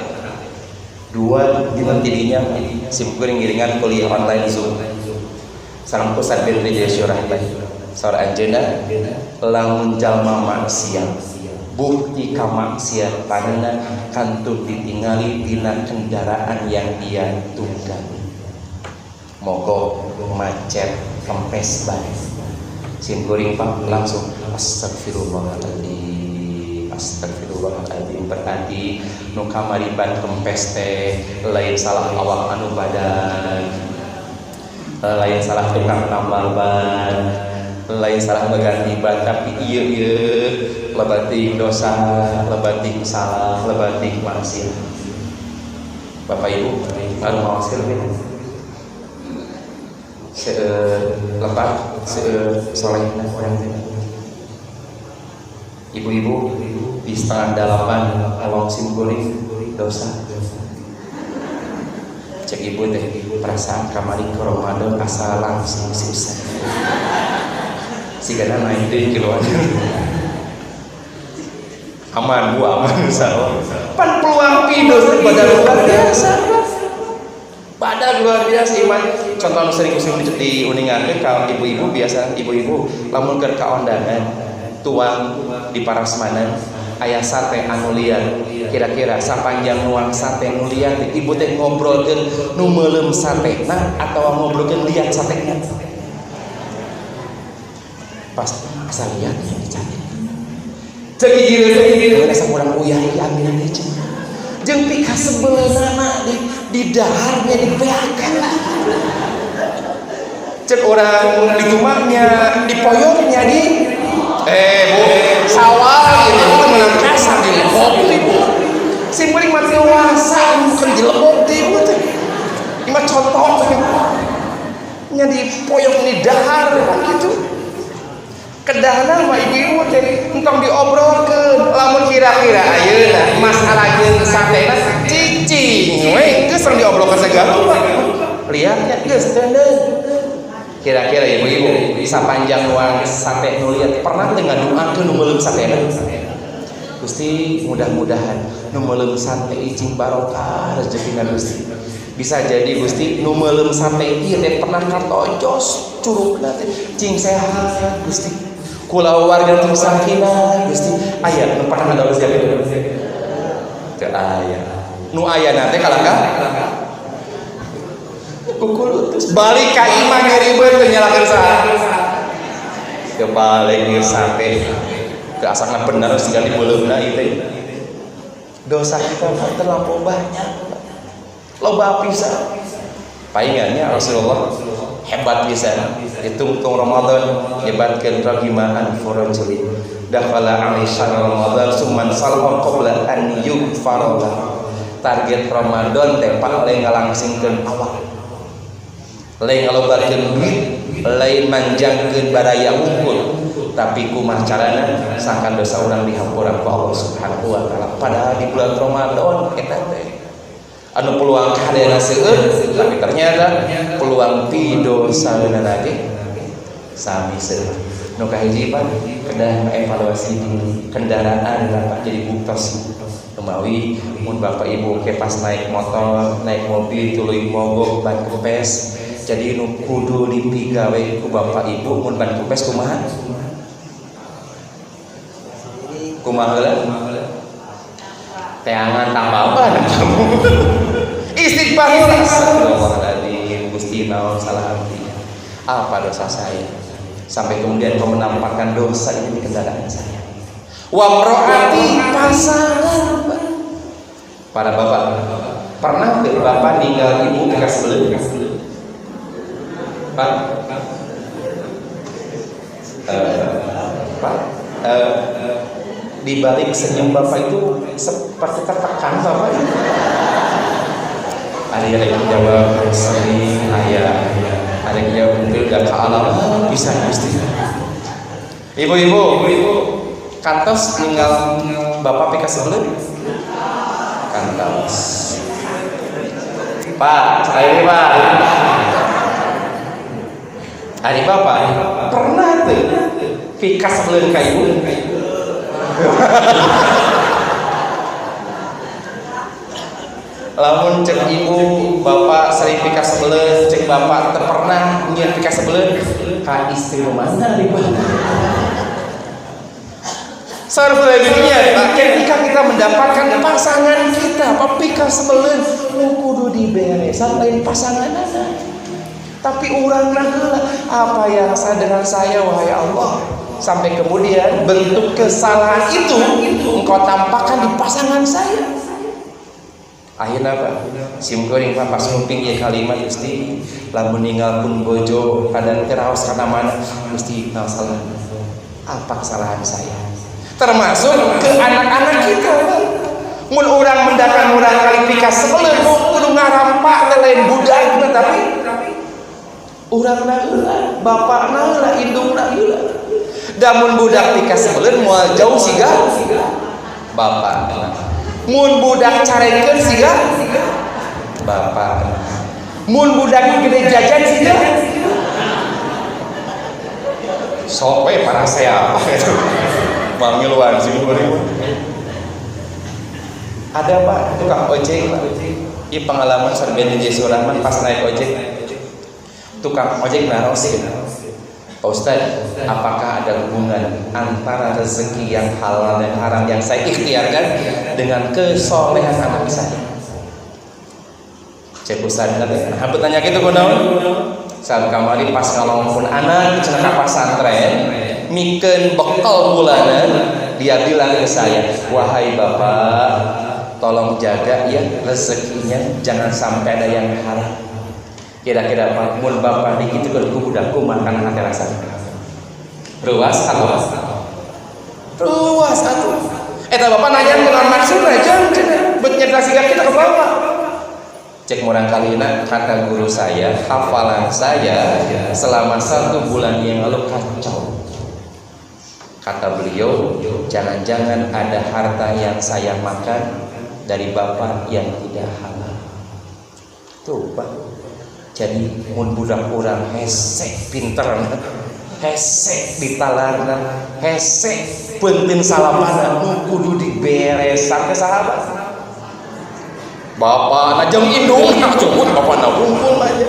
Dua dengan tidinya simkuring ngiringan kuliah online Zoom. Sareng pusat Bentri Jaya Syurah Saur anjeuna lamun jalma maksiat bukti kamaksiatanna kantun ditingali dina kendaraan yang dia tunggangi. Mogok macet kempes bae. Simkuring Pak langsung astagfirullahaladzim. Astagfirullahaladzim. Berarti nu kamariban kempes teh lain salah awak anu badan, lain salah tukang tambal ban, lain salah mengganti ban, tapi iya lebatik dosa, lebatik salah, lebatik maksiat. Bapak Ibu anu mawas lebih lebat solehna orang ibu-ibu di setengah dalaman awang simkuring dosa. Cek ibu teh perasaan kamari ke Ramadan asal langsung susah. Sigana naik deh kiloan. Aman bu aman insyaallah. Pan peluang pidos pada luar biasa. Pada luar biasa iman. Contoh sering di uningan kalau ibu-ibu biasa ibu-ibu lamun keur kaondangan tuang di parasmanan aya sate anu liar. Kira-kira sapanjang nuang sate nu liar ibu teh ngobrolkeun nu meulem satena atawa ngobrolkeun liat satenya. Pas asal liatnya dicari. Cek ieu asa urang uyah ieu aminan ieu jeung pika sebeulana di daharnya dipeakan. Cek orang di rumahnya, di poyoknya di bu sawah gitu itu menang kasar di lebok ibu. Simkuring mati wasa bukan di lebok ibu teh. Ima contoh nya di poyok di dahar gitu. Kedahna mah ibu-ibu teh entong diobrolkeun lamun kira-kira ayeuna masalah jeung satena cicing we geus rong diobrolkeun segala lihatnya geus teu. Kira-kira ibu-ibu sapanjang uang sate nu liat pernah dengan doakeun nu meulem satena? Gusti mudah-mudahan nu meulem sate icing barokah rezekina Gusti. Bisa jadi Gusti nu meulem sate ieu teh pernah kartojos curugna teh cing sehat Gusti. Kula warga tim sakinah Gusti. Aya nu pernah ada rezeki teu aya. Nu aya nanti kalangkah kukul terus balik ka imah ngiribeun teu nyalakeun saha. Teu balik ieu sate. Teu asangna bener siga dibeuleuhna ieu teh. Dosa kita terlampau banyak. Loba pisan. Paingannya Rasulullah hebat pisan. Ditungtung Ramadan nyebatkeun ragimaan furajuli. Dakhala Aisyah Ramadan summan salha qabla an yughfara. Target Ramadan teh paling ngalangsingkeun awak. Lain ngalobakeun duit, lain manjangkeun baraya unggul, tapi kumaha carana sangkan dosa urang dihampura ku Allah Subhanahu wa taala. Padahal di bulan Ramadan eta teh anu peluang kadena seueur, tapi ternyata peluang ti dosa beunana ge sami seueur. Nu kahiji Pak, kedah evaluasi di kendaraan Bapak jadi buktos. Kemawi mun Bapak Ibu ke pas naik motor, naik mobil tuluy mogok ban kempes. Jadi nu kudu dipigawe ku Bapak Ibu mun ban kempes kumaha? Kumaha heula? Teangan tambah ban kamu. Istighfar astagfirullahaladzim. Gusti naon salah hati. Apa dosa saya? Sampai kemudian kau menampakkan dosa ini di kendaraan saya. Wa mro'ati pasangan. Para bapak, pernah ke bapak ninggal ibu ke sebelum? Pak, di balik senyum bapak itu seperti tertekan bapak. Ada yang jawab sering ayah, ada yang jawab mungkin udah ke alam bisa Gusti. Ibu-ibu, kantos tinggal bapak pika sebelum? Kantos. Pak, saya ini Pak. Hari bapak pernah tuh pikas sebelum kayu. Lamun cek ibu bapak sering pikas sebelum, cek bapak terpernah nyian pikas sebelum, ka istri mana di mana? Seharusnya dunia, ketika kita mendapatkan pasangan kita, pikas sebelum, kudu diberesan lain pasangan anak. Tapi orang nahula apa yang dengan saya wahai Allah, sampai kemudian bentuk kesalahan itu engkau tampakkan di pasangan saya. Akhirnya apa? Simkuring pas nguping ya kalimat Gusti, lamun ninggalkeun bojo kadang teraos kana mana Gusti salah. Apa kesalahan saya? Termasuk ke anak-anak kita. Mun urang mendakan urang kali pikas sebelum kudu ngarampak lain budak tapi urang naheula, bapak naheula, indung naheula. Damun budak pikas sebelum moal jauh siga bapak. Mun budak carekeun siga bapak. Mun budak gede jajan siga sok we para saya apa itu. Mangiluan sih ada pak tukang ojek pak. Ini pengalaman serbian di Jesu Rahman pas naik ojek. Tukang ojek naros gitu. Pak Ustadz, apakah ada hubungan antara rezeki yang halal dan haram yang saya ikhtiarkan dengan kesolehan anak saya? Cek Ustadz, hampir tanya gitu kunaon? Saat kamari pas ngalampun anak cenah pasantren, mikeun bekal bulanan, dia bilang ke saya, wahai bapak, tolong jaga ya rezekinya, jangan sampai ada yang haram. Kira-kira Pak, mun bapak dikitu ke budakku makan hati rasa. Ruas atau ruas atau. Eta bapak nanya dengan maksud aja, betnyedasi kita ke bapak. Cek murang kalina kata guru saya, hafalan saya selama 1 bulan yang lalu kacau. Kata beliau, jangan-jangan ada harta yang saya makan dari bapak yang tidak halal. Tuh Pak. Jadi mun budak urang hesek pinter, hesek ditalarna, hesek penting salapana nu kudu diberesan ke sahabat. Bapak najeng indung nak cukup bapak na bungkul aja.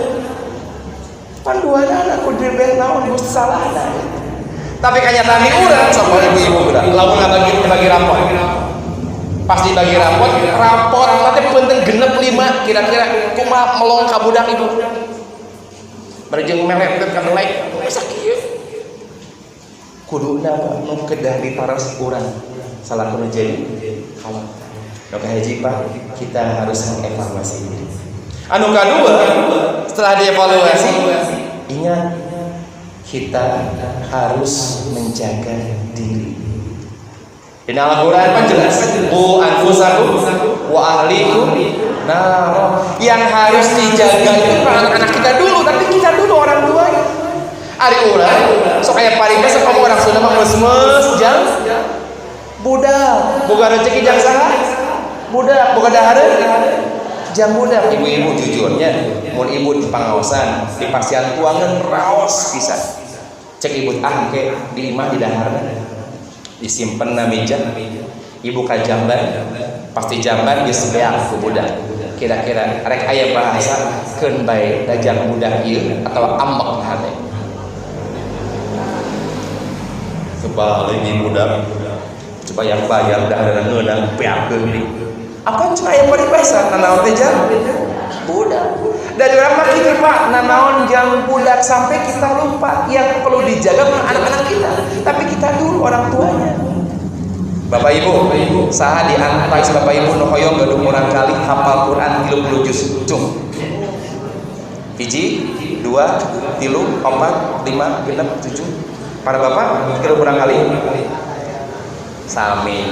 Panduan anak kudu diberes naon Gusti salahna. Tapi kenyataan di urang sama ibu-ibu budak. Lamun bagi rapot. Pas dibagi rapot nanti penting genep 5 kira-kira kumaha melong ka budak itu. Berjeng melet ka melek sakieu. Kuduna nu kedah ditaras urang salaku jadi halal. Nu kahiji Pak, kita harus mengevaluasi diri. Anu kadua, setelah dievaluasi, ingat kita harus menjaga diri. Di Al-Quran kan jelas, bu anfusakum wa ahlikum nar. Yang harus dijaga itu anak-anak kita dulu, tapi kita dulu orang tua. Ari urang sok aya paribas kamu orang Sunda mah mes-mes jang budak, boga rezeki jang saha? Budak, boga dahareun jang budak. Ibu-ibu jujurnya mun ibu di pangaosan, di pasian tuangan raos pisan. Cek ibu ke di imah di daharna. Disimpen na meja, ibu ka jamban, pasti jamban geus beak ku budak. Kira-kira rek aya bahasa keun bae dajang budak ieu atawa ambek hate. Kebalik di budak, coba yang bayar dah ada ngeunang beakeun deui. Apa cenah aya paribasa nanaon teh jang budak. Dari orang mah kita Pak, nanaon jang budak sampai kita lupa yang perlu dijaga anak-anak kita. Tapi kita dulu orang tuanya. Bapak Ibu, saha di antara Bapak Ibu nu hoyong gadung urang kali hafal Quran 30 juz. Cung. 1, 2, 3, 4, 5, 6, 7. Para Bapak kira urang kali. Sami.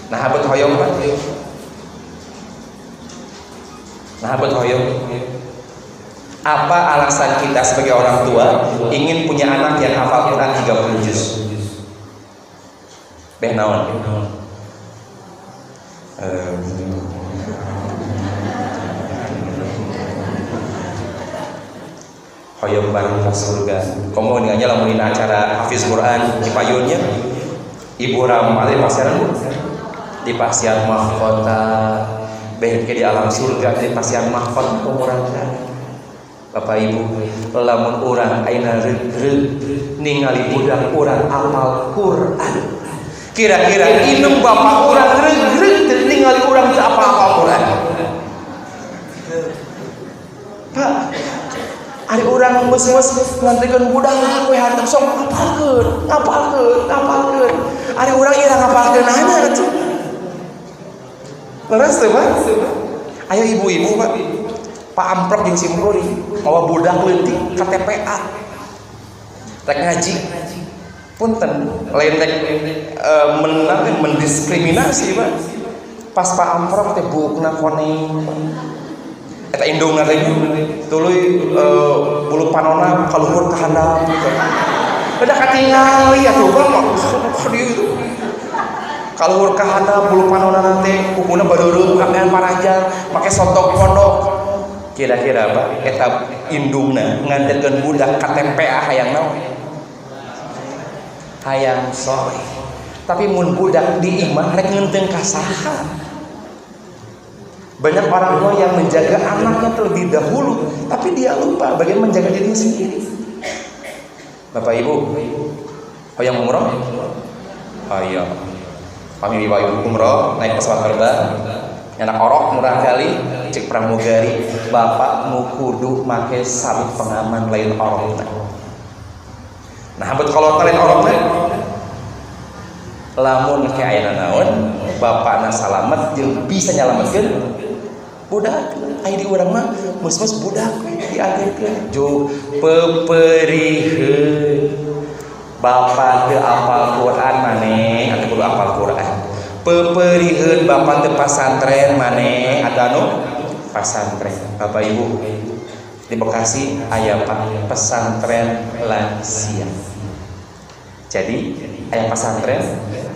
Nah, habet hoyong Pak. Nah, hoyong. Apa alasan kita sebagai orang tua ingin punya anak yang hafal Quran 30 juz? Beh naon? hoyong bareng ke surga. Komo dengan lamun acara hafiz Quran di payunnya Ibu Rama di pasiran di pasian mahkota bengke di alam surga di pasian mahkota kumurangkan. Bapak Ibu, lamun urang ayeuna reug ningali budak urang apal Quran. Kira-kira indung bapak urang reug ningali urang teu apal Quran. Pak, ari urang meus-meus ngantikeun budak we hareup sok ngapalkeun. Ari urang irang ngapalkeun aja atuh. Leres teh, Pak? Aya ibu-ibu, Pak. Pak Amprok jeung si Murori mawa budak leutik ka TPA. Rek ngaji. Punten, lain rek mendiskriminasi, Pak. Pas Pak Amprok teh buukna koneng. Eta indungna teh tuluy bulu panonna kaluhur ka handap gitu. Beda katingali atuh Pak. Kaluhur ka handap bulu panonna teh kukuna barureum kakean paranjang make sotok pondok. Kira-kira Pak eta indungna ngandekeun budak KTPA hayang naon? Hayang soleh. Tapi mun budak di imah rek ngeunteung ka saha? Banyak orang tua yang menjaga anaknya terlebih dahulu, tapi dia lupa bagaimana menjaga dirinya sendiri. Bapak Ibu, hoyong umroh? Ayo. Kami riwayat umroh naik pesawat terbang. Anak orok murah kali, cek pramugari, bapak nu kudu make sabuk pengaman lain orokna. Nah, bet kalau lain orokna, lamun ke ayeuna naon, bapakna salamet jeung bisa nyalametkeun budak. Aya di urang mah mus-mus budak diagekeun. Jo peperieun. Bapak teu apal Quran maneh, atuh kudu apal Quran. Peperieun bapak teu pasantren maneh, atuh pasantren. Bapak Ibu, di Bekasi aya Pak pesantren lansia. Jadi aya pesantren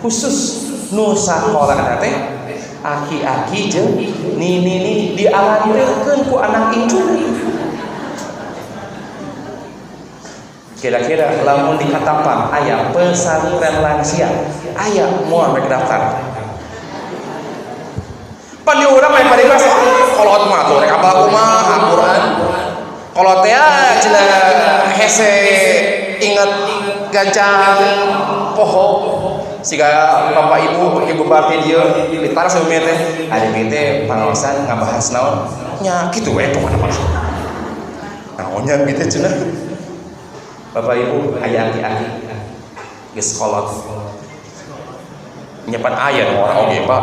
khusus nu sakolana teh aki-aki jeung nini dialantirkeun ku anak incu. Kira-kira lamun di Katapang aya pesantren lansia, aya moal rek daftar. Pan di urang aya pada kelas kolot mah tuh rek apal kumaha Quran. Kolot teh cenah hese inget gancang poho. Siga bapak ibu bapak dia ditar seumur teh ada teh pangaosan ngabahas naon nya kitu we pokona mah naonnya gitu cenah. Bapak Ibu aya aki-aki geus kolot nyepan aya orang oge Pak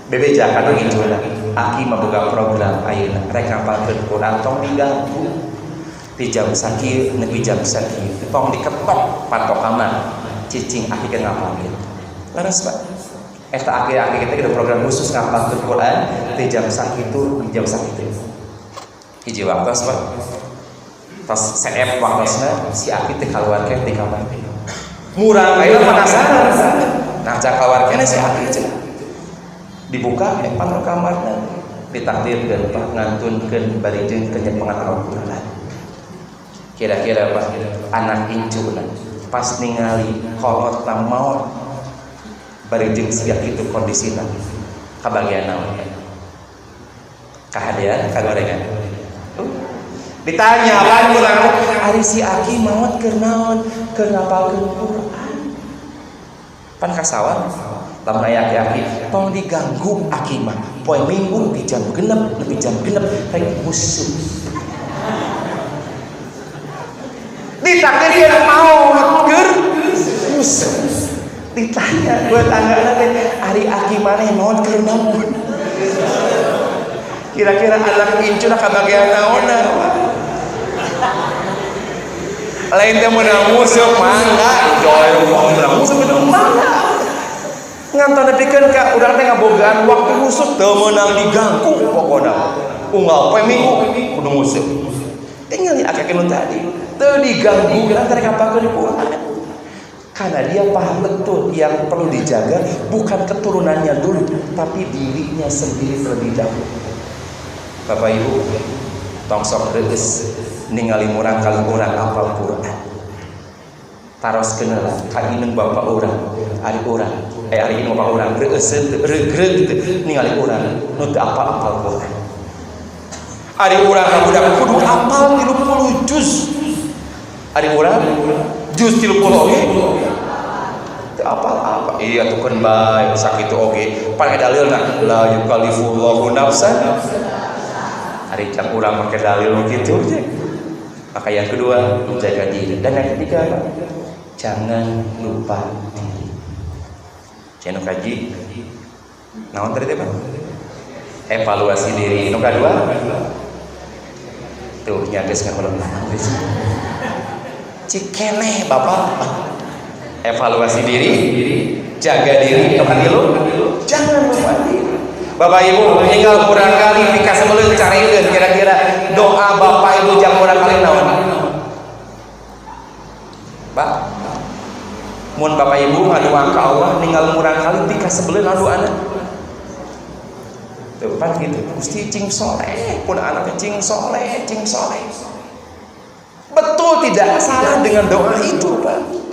bebeja kana ngicuna aki mah boga program ayeuna rek ngapalkeun Quran tong diganggu di jam sakieu nepi jam sakieu tong diketok patok kamar cicing aki ke ngapalkeun. Laras Pak. Eta aki-aki kita ada program khusus ngapalkeun Quran di jam sakitu di jam sakitu. Hiji waktos Pak. Pas CF waktosna si aki teh kaluarkeun di kamar. Murang ayeuna penasaran. Nah cak kaluarkeun si aki cenah. Dibuka patok kamarna ditakdirkeun Pak ngantunkeun barijeng ke pengatal Quran. Kira-kira Pak anak incuna pas ningali kolot maut barijeng siap itu kondisina kabagian naon kahadean kagorengan ditanya lan urang ari si aki maut keur naon keur ngapalkeun Quran pan kasawan lamun aya aki-aki tong diganggu aki mah poe Minggu di jam 6 nepi jam 6 rek musuh ditakdir dia mau keur musuh ditanya buat tanggana teh ari aki maneh naon keur naon kira-kira anak incuna kabagian naonna lain teh meunang musuh mangga joy meunang musuh mangga ngantos nepikeun ka urang teh ngabogaan waktu khusus teu meunang diganggu pokona unggal poe Minggu kudu musuh tinggal aki-aki nu tadi teu diganggu lantaran ngapalkeun Quran. Karena dia paham betul yang perlu dijaga bukan keturunannya dulu, tapi dirinya sendiri terlebih dahulu. Bapak Ibu, tong sok reueus ningali murang kali urang apal Quran. Taros kenal kaineng bapak orang, ari orang, ari ini bapak orang, reuseuh regreg ningali urang nu teu apal Quran. Ari urang ka budak kudu apal 30 juz. Ari urang juz 30 oge. Teu apal apa? Iya tukeun bae sakitu oge. Pake dalilna la yukallifullahu nafsan. Ari cak urang make dalil kitu je. Maka yang kedua menjaga diri dan yang ketiga jangan lupa diri. Jangan kaji. Naon tadi teh, Pak? Evaluasi diri. Nu kadua tuh nya geus ngeuleung. Cik keneh Bapak. Evaluasi diri, jaga diri. Nu katilu, jangan lupa diri. Bapak Ibu tinggal kurang kali pika sebelum carikeun kira-kira doa Bapak Ibu jang kurang kali naon? Pak, mun Bapak Ibu ngadoa ka Allah ninggal murang kali pika sebelum ngadoana. Tuh kan gitu. Gusti cing soleh, pun anaknya cing soleh. Betul tidak salah dengan doa itu, Pak.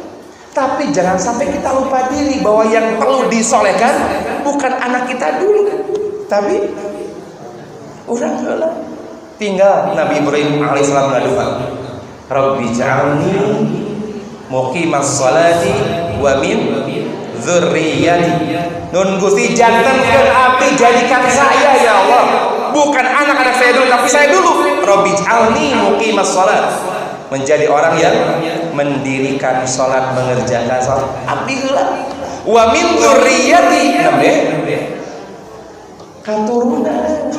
Tapi jangan sampai kita lupa diri bahwa yang perlu disolehkan bukan anak kita dulu, tapi orang heula. Tinggal Nabi Ibrahim alaihissalam ngadoa, Rabbi ja'alni muqimas sholati wa min dzurriyyati. Nun Gusti jantenkeun abdi jadikan saya ya Allah, bukan anak-anak saya dulu tapi saya dulu. Rabbi ja'alni muqimas sholat, menjadi orang yang mendirikan sholat, mengerjakan sholat abdi heula. Wa min dzurriyyati, katurunan.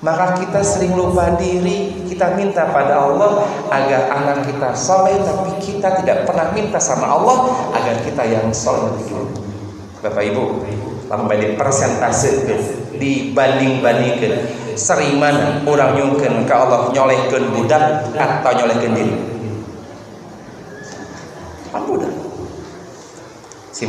Maka kita sering lupa diri. Kita minta pada Allah agar anak kita soleh, tapi kita tidak pernah minta sama Allah agar kita yang soleh lebih dulu. Bapak Ibu, sampai di persentase dibanding-bandingkan sering mana orang nyungkeun ka Allah nyolehkeun budak atau nyolehkeun diri? Budak.